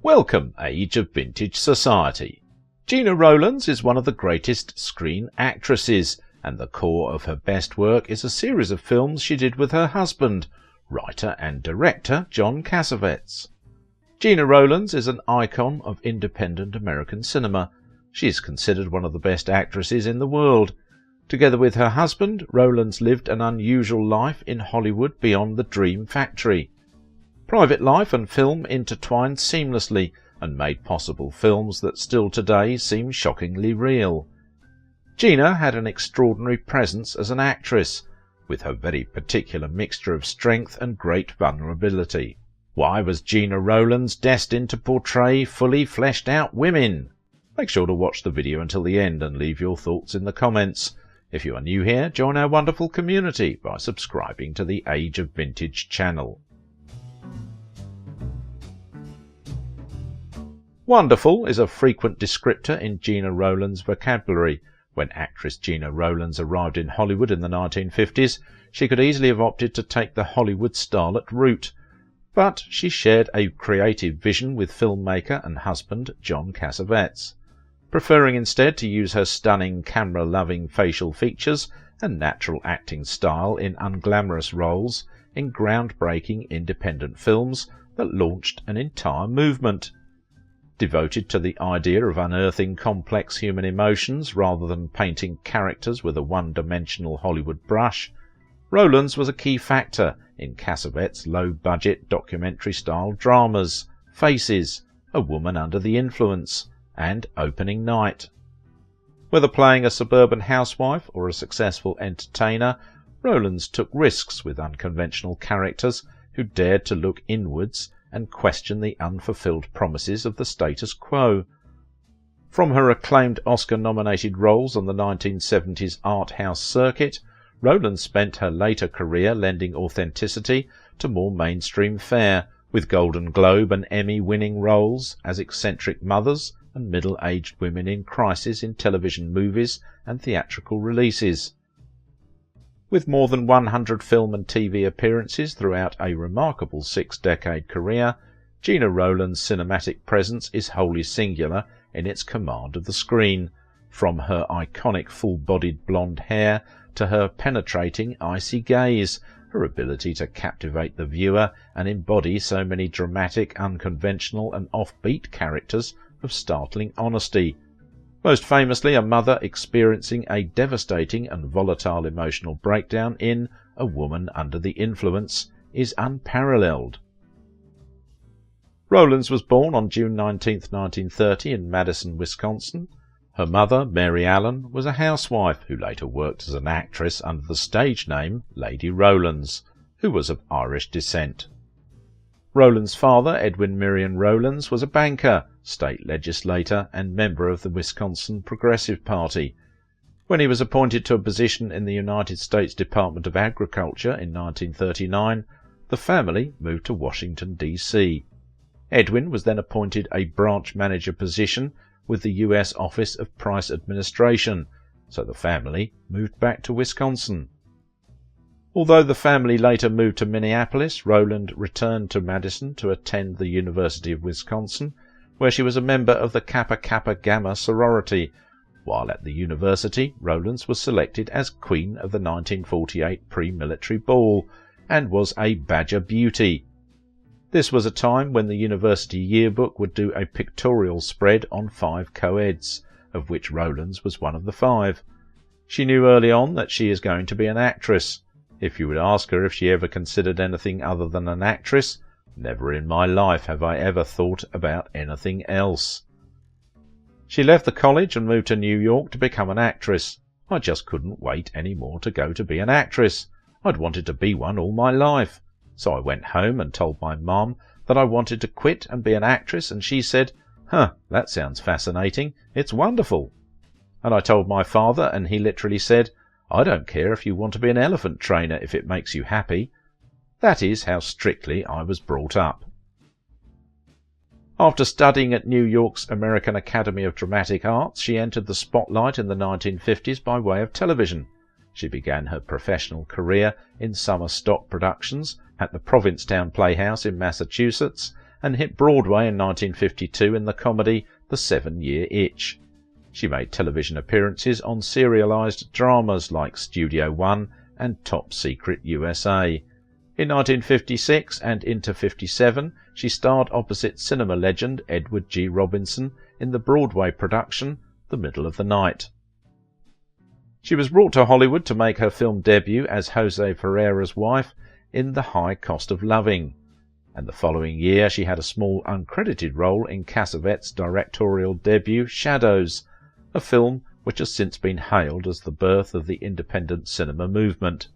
Welcome, age of vintage society. Gena Rowlands is one of the greatest screen actresses, and the core of her best work is a series of films she did with her husband, writer and director John Cassavetes. Gena Rowlands is an icon of independent American cinema. She is considered one of the best actresses in the world. Together with her husband, Rowlands lived an unusual life in Hollywood beyond the dream factory. Private life and film intertwined seamlessly and made possible films that still today seem shockingly real. Gena had an extraordinary presence as an actress, with her very particular mixture of strength and great vulnerability. Why was Gena Rowlands destined to portray fully fleshed out women? Make sure to watch the video until the end and leave your thoughts in the comments. If you are new here, join our wonderful community by subscribing to the Age of Vintage channel. Wonderful is a frequent descriptor in Gena Rowlands' vocabulary. When actress Gena Rowlands arrived in Hollywood in the 1950s, she could easily have opted to take the Hollywood starlet route. But she shared a creative vision with filmmaker and husband John Cassavetes, preferring instead to use her stunning camera-loving facial features and natural acting style in unglamorous roles in groundbreaking independent films that launched an entire movement. Devoted to the idea of unearthing complex human emotions rather than painting characters with a one-dimensional Hollywood brush, Rowlands was a key factor in Cassavetes' low-budget documentary-style dramas, Faces, A Woman Under the Influence, and Opening Night. Whether playing a suburban housewife or a successful entertainer, Rowlands took risks with unconventional characters who dared to look inwards and question the unfulfilled promises of the status quo. From her acclaimed Oscar-nominated roles on the 1970s art house circuit, Rowlands spent her later career lending authenticity to more mainstream fare, with Golden Globe and Emmy-winning roles as eccentric mothers and middle-aged women in crisis in television movies and theatrical releases. With more than 100 film and TV appearances throughout a remarkable 6-decade career, Gena Rowlands' cinematic presence is wholly singular in its command of the screen, from her iconic full-bodied blonde hair to her penetrating icy gaze, her ability to captivate the viewer and embody so many dramatic, unconventional and offbeat characters of startling honesty. Most famously, a mother experiencing a devastating and volatile emotional breakdown in A Woman Under the Influence is unparalleled. Rowlands was born on June 19, 1930 in Madison, Wisconsin. Her mother, Mary Allen, was a housewife who later worked as an actress under the stage name Lady Rowlands, who was of Irish descent. Rowlands' father, Edwin Merion Rowlands, was a banker, state legislator, and member of the Wisconsin Progressive Party. When he was appointed to a position in the United States Department of Agriculture in 1939, the family moved to Washington, D.C. Edwin was then appointed a branch manager position with the U.S. Office of Price Administration, so the family moved back to Wisconsin. Although the family later moved to Minneapolis, Rowland returned to Madison to attend the University of Wisconsin, where she was a member of the Kappa Kappa Gamma sorority. While at the university, Rowlands was selected as Queen of the 1948 pre-military ball, and was a Badger Beauty. This was a time when the university yearbook would do a pictorial spread on 5 co-eds, of which Rowlands was one of the 5. She knew early on that she is going to be an actress. If you would ask her if she ever considered anything other than an actress, never in my life have I ever thought about anything else. She left the college and moved to New York to become an actress. I just couldn't wait any more to go to be an actress. I'd wanted to be one all my life. So I went home and told my mum that I wanted to quit and be an actress, and she said, "Huh, that sounds fascinating. It's wonderful." And I told my father, and he literally said, "I don't care if you want to be an elephant trainer if it makes you happy." That is how strictly I was brought up. After studying at New York's American Academy of Dramatic Arts, she entered the spotlight in the 1950s by way of television. She began her professional career in summer stock productions at the Provincetown Playhouse in Massachusetts, and hit Broadway in 1952 in the comedy The 7-Year Itch. She made television appearances on serialised dramas like Studio One and Top Secret USA. In 1956 and into 57, she starred opposite cinema legend Edward G. Robinson in the Broadway production The Middle of the Night. She was brought to Hollywood to make her film debut as Jose Ferreira's wife in The High Cost of Loving, and the following year she had a small uncredited role in Cassavetes' directorial debut Shadows, a film which has since been hailed as the birth of the independent cinema movement.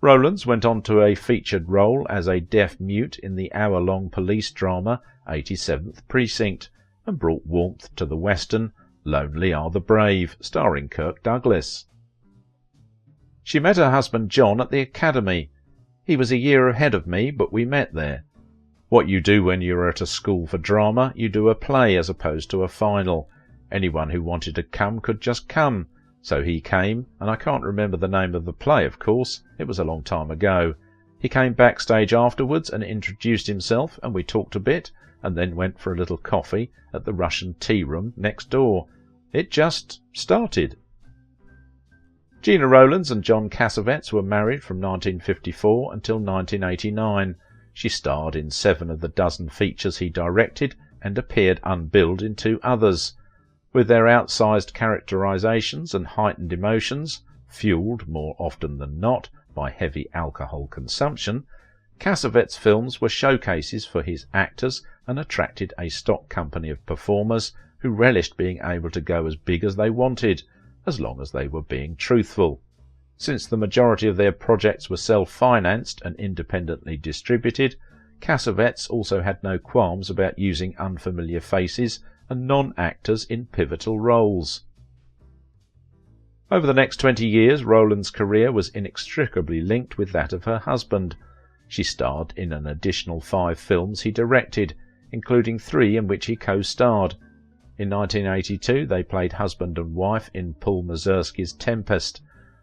Rowlands went on to a featured role as a deaf-mute in the hour-long police drama 87th Precinct, and brought warmth to the western Lonely Are the Brave, starring Kirk Douglas. She met her husband John at the Academy. He was a year ahead of me, but we met there. What you do when you're at a school for drama, you do a play as opposed to a final. Anyone who wanted to come could just come. So he came, and I can't remember the name of the play, of course. It was a long time ago. He came backstage afterwards and introduced himself, and we talked a bit, and then went for a little coffee at the Russian tea room next door. It just started. Gena Rowlands and John Cassavetes were married from 1954 until 1989. She starred in 7 of the dozen features he directed and appeared unbilled in 2 others. With their outsized characterizations and heightened emotions, fueled more often than not by heavy alcohol consumption, Cassavetes' films were showcases for his actors and attracted a stock company of performers who relished being able to go as big as they wanted, as long as they were being truthful. Since the majority of their projects were self-financed and independently distributed, Cassavetes also had no qualms about using unfamiliar faces and non-actors in pivotal roles. Over the next 20 years, Rowlands' career was inextricably linked with that of her husband. She starred in an additional 5 films he directed, including 3 in which he co-starred. In 1982, they played husband and wife in Paul Mazursky's Tempest.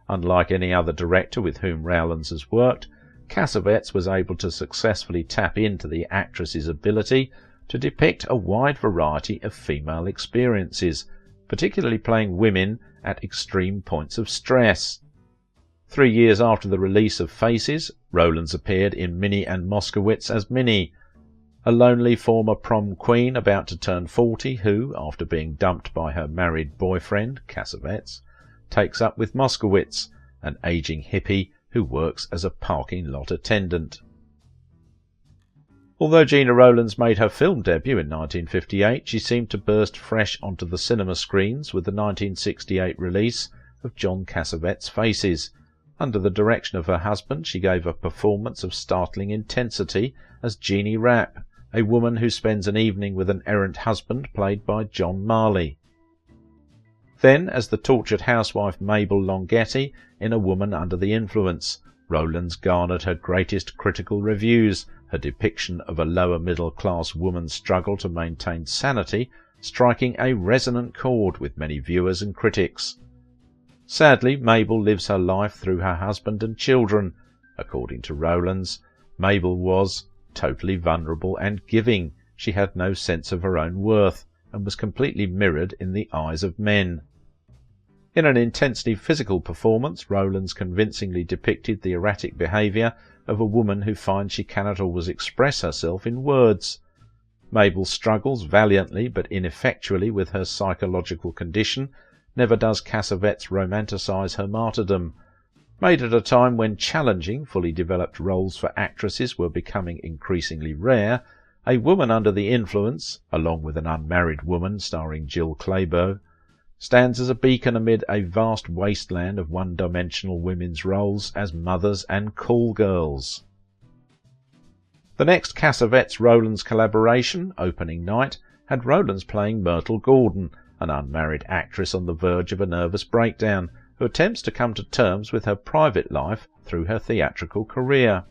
Unlike any other director with whom Rowlands has worked, Cassavetes was able to successfully tap into the actress's ability to depict a wide variety of female experiences, particularly playing women at extreme points of stress. 3 years after the release of Faces, Rowlands appeared in Minnie and Moskowitz as Minnie, a lonely former prom queen about to turn 40 who, after being dumped by her married boyfriend, Cassavetes, takes up with Moskowitz, an aging hippie who works as a parking lot attendant. Although Gena Rowlands made her film debut in 1958, she seemed to burst fresh onto the cinema screens with the 1968 release of John Cassavetes' Faces. Under the direction of her husband, she gave a performance of startling intensity as Jeannie Rapp, a woman who spends an evening with an errant husband played by John Marley. Then, as the tortured housewife Mabel Longhetti in A Woman Under the Influence, Rowlands garnered her greatest critical reviews, her depiction of a lower-middle-class woman's struggle to maintain sanity striking a resonant chord with many viewers and critics. Sadly, Mabel lives her life through her husband and children. According to Rowlands, Mabel was totally vulnerable and giving. She had no sense of her own worth, and was completely mirrored in the eyes of men. In an intensely physical performance, Rowlands convincingly depicted the erratic behaviour of a woman who finds she cannot always express herself in words. Mabel struggles valiantly but ineffectually with her psychological condition. Never does Cassavetes romanticise her martyrdom. Made at a time when challenging, fully developed roles for actresses were becoming increasingly rare, A Woman Under the Influence, along with An Unmarried Woman starring Jill Clayburgh, stands as a beacon amid a vast wasteland of one-dimensional women's roles as mothers and call girls. The next Cassavetes-Rowlands collaboration, Opening Night, had Rowlands playing Myrtle Gordon, an unmarried actress on the verge of a nervous breakdown, who attempts to come to terms with her private life through her theatrical career.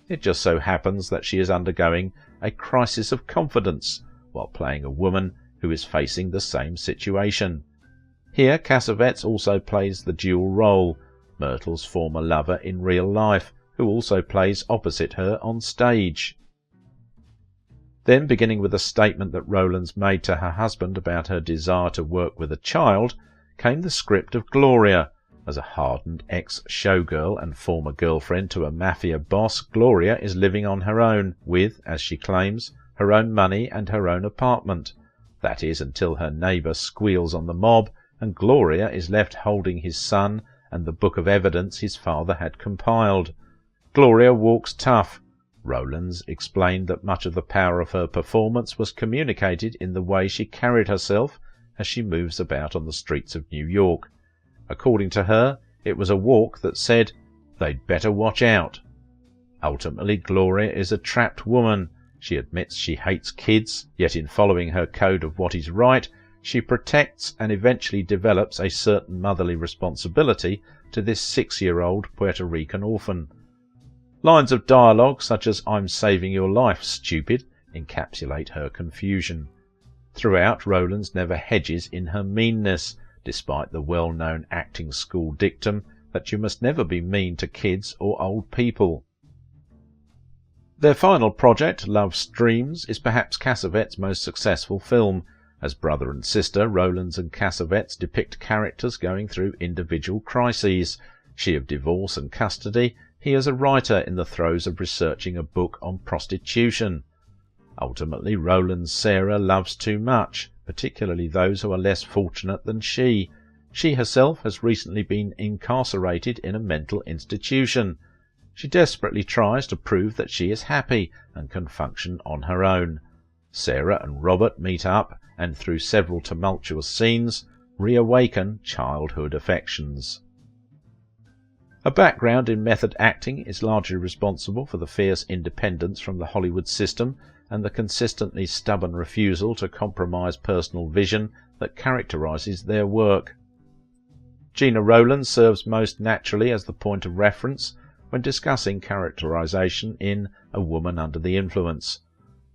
It just so happens that she is undergoing a crisis of confidence while playing a woman who is facing the same situation. Here Cassavetes also plays the dual role, Myrtle's former lover in real life, who also plays opposite her on stage. Then, beginning with a statement that Rowlands made to her husband about her desire to work with a child, came the script of Gloria. As a hardened ex-showgirl and former girlfriend to a mafia boss, Gloria is living on her own, with, as she claims, her own money and her own apartment. That is, until her neighbour squeals on the mob, and Gloria is left holding his son and the book of evidence his father had compiled. Gloria walks tough. Rowlands explained that much of the power of her performance was communicated in the way she carried herself as she moves about on the streets of New York. According to her, it was a walk that said, "They'd better watch out." Ultimately, Gloria is a trapped woman. She admits she hates kids, yet in following her code of what is right, she protects and eventually develops a certain motherly responsibility to this 6-year-old Puerto Rican orphan. Lines of dialogue such as "I'm saving your life, stupid," encapsulate her confusion. Throughout, Rowlands never hedges in her meanness, despite the well-known acting school dictum that you must never be mean to kids or old people. Their final project, Love Streams, is perhaps Cassavetes' most successful film. As brother and sister, Rowlands and Cassavetes depict characters going through individual crises, she of divorce and custody, he as a writer in the throes of researching a book on prostitution. Ultimately, Rowlands' Sarah loves too much, particularly those who are less fortunate than she. She herself has recently been incarcerated in a mental institution. She desperately tries to prove that she is happy and can function on her own. Sarah and Robert meet up and, through several tumultuous scenes, reawaken childhood affections. A background in method acting is largely responsible for the fierce independence from the Hollywood system and the consistently stubborn refusal to compromise personal vision that characterizes their work. Gena Rowlands serves most naturally as the point of reference when discussing characterization in A Woman Under the Influence.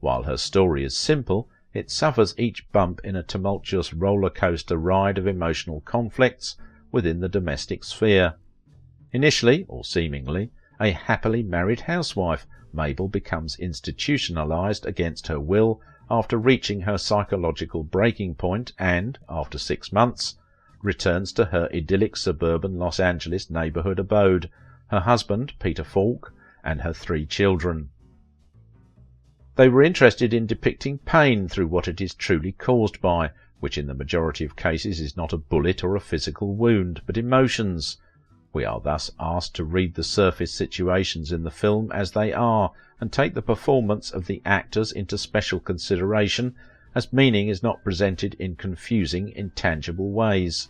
While her story is simple, it suffers each bump in a tumultuous roller coaster ride of emotional conflicts within the domestic sphere. Initially, or seemingly, a happily married housewife, Mabel becomes institutionalized against her will after reaching her psychological breaking point and, after 6 months, returns to her idyllic suburban Los Angeles neighborhood abode, her husband, Peter Falk, and her 3 children. They were interested in depicting pain through what it is truly caused by, which in the majority of cases is not a bullet or a physical wound, but emotions. We are thus asked to read the surface situations in the film as they are, and take the performance of the actors into special consideration, as meaning is not presented in confusing, intangible ways.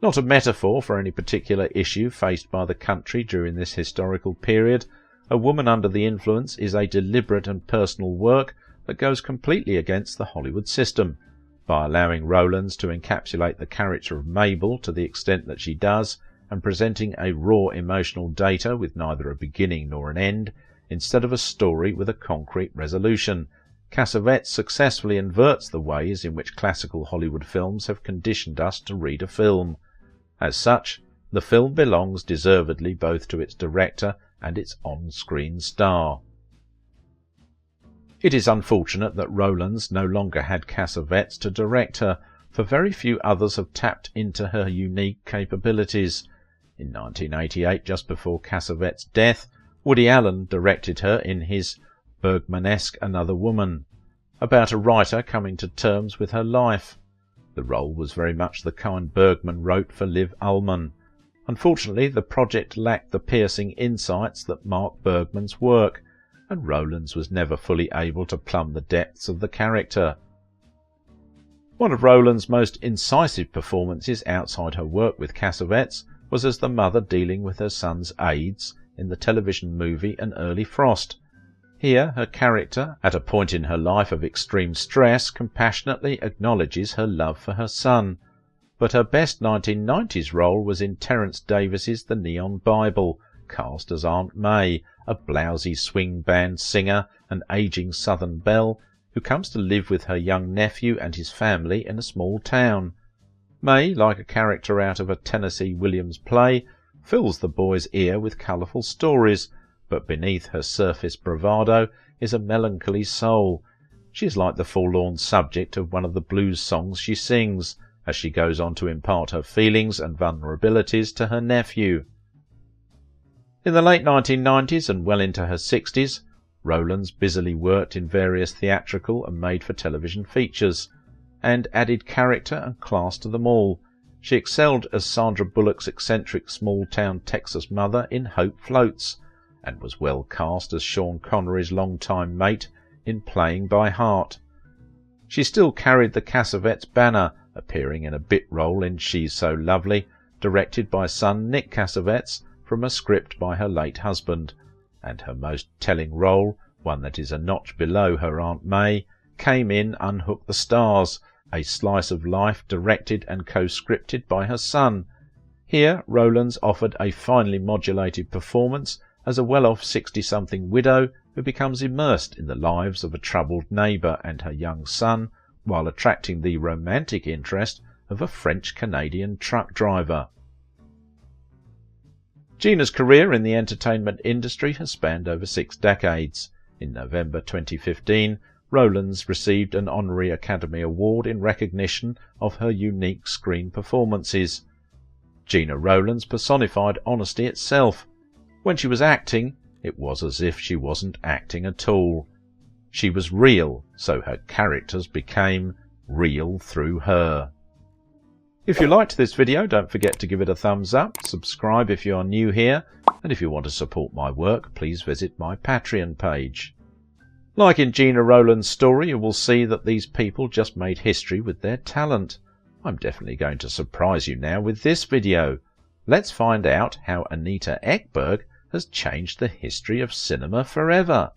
Not a metaphor for any particular issue faced by the country during this historical period, A Woman Under the Influence is a deliberate and personal work that goes completely against the Hollywood system. By allowing Rowlands to encapsulate the character of Mabel to the extent that she does, and presenting a raw emotional data with neither a beginning nor an end, instead of a story with a concrete resolution, Cassavetes successfully inverts the ways in which classical Hollywood films have conditioned us to read a film. As such, the film belongs deservedly both to its director and its on-screen star. It is unfortunate that Rowlands no longer had Cassavetes to direct her, for very few others have tapped into her unique capabilities. In 1988, just before Cassavetes' death, Woody Allen directed her in his Bergmanesque Another Woman, about a writer coming to terms with her life. The role was very much the kind Bergman wrote for Liv Ullmann. Unfortunately, the project lacked the piercing insights that mark Bergman's work, and Rowlands was never fully able to plumb the depths of the character. One of Rowlands' most incisive performances outside her work with Cassavetes was as the mother dealing with her son's AIDS in the television movie An Early Frost. Here her character, at a point in her life of extreme stress, compassionately acknowledges her love for her son. But her best 1990s role was in Terence Davis's The Neon Bible, cast as Aunt May, a blousy swing band singer and aging Southern belle, who comes to live with her young nephew and his family in a small town. May, like a character out of a Tennessee Williams play, fills the boy's ear with colourful stories, but beneath her surface bravado is a melancholy soul. She is like the forlorn subject of one of the blues songs she sings, as she goes on to impart her feelings and vulnerabilities to her nephew. In the late 1990s and well into her 60s, Rowlands busily worked in various theatrical and made-for-television features, and added character and class to them all. She excelled as Sandra Bullock's eccentric small-town Texas mother in Hope Floats, and was well cast as Sean Connery's long-time mate in Playing by Heart. She still carried the Cassavetes banner, appearing in a bit role in She's So Lovely, directed by son Nick Cassavetes from a script by her late husband, and her most telling role, one that is a notch below her Aunt May, came in Unhook the Stars, a slice of life directed and co-scripted by her son. Here Rowlands offered a finely modulated performance as a well-off 60-something widow who becomes immersed in the lives of a troubled neighbour and her young son, while attracting the romantic interest of a French-Canadian truck driver. Gena's career in the entertainment industry has spanned over 6 decades. In November 2015, Rowlands received an Honorary Academy Award in recognition of her unique screen performances. Gena Rowlands personified honesty itself. When she was acting, it was as if she wasn't acting at all. She was real, so her characters became real through her. If you liked this video, don't forget to give it a thumbs up, subscribe if you are new here, and if you want to support my work, please visit my Patreon page. Like in Gena Rowlands' story, you will see that these people just made history with their talent. I'm definitely going to surprise you now with this video. Let's find out how Anita Ekberg has changed the history of cinema forever.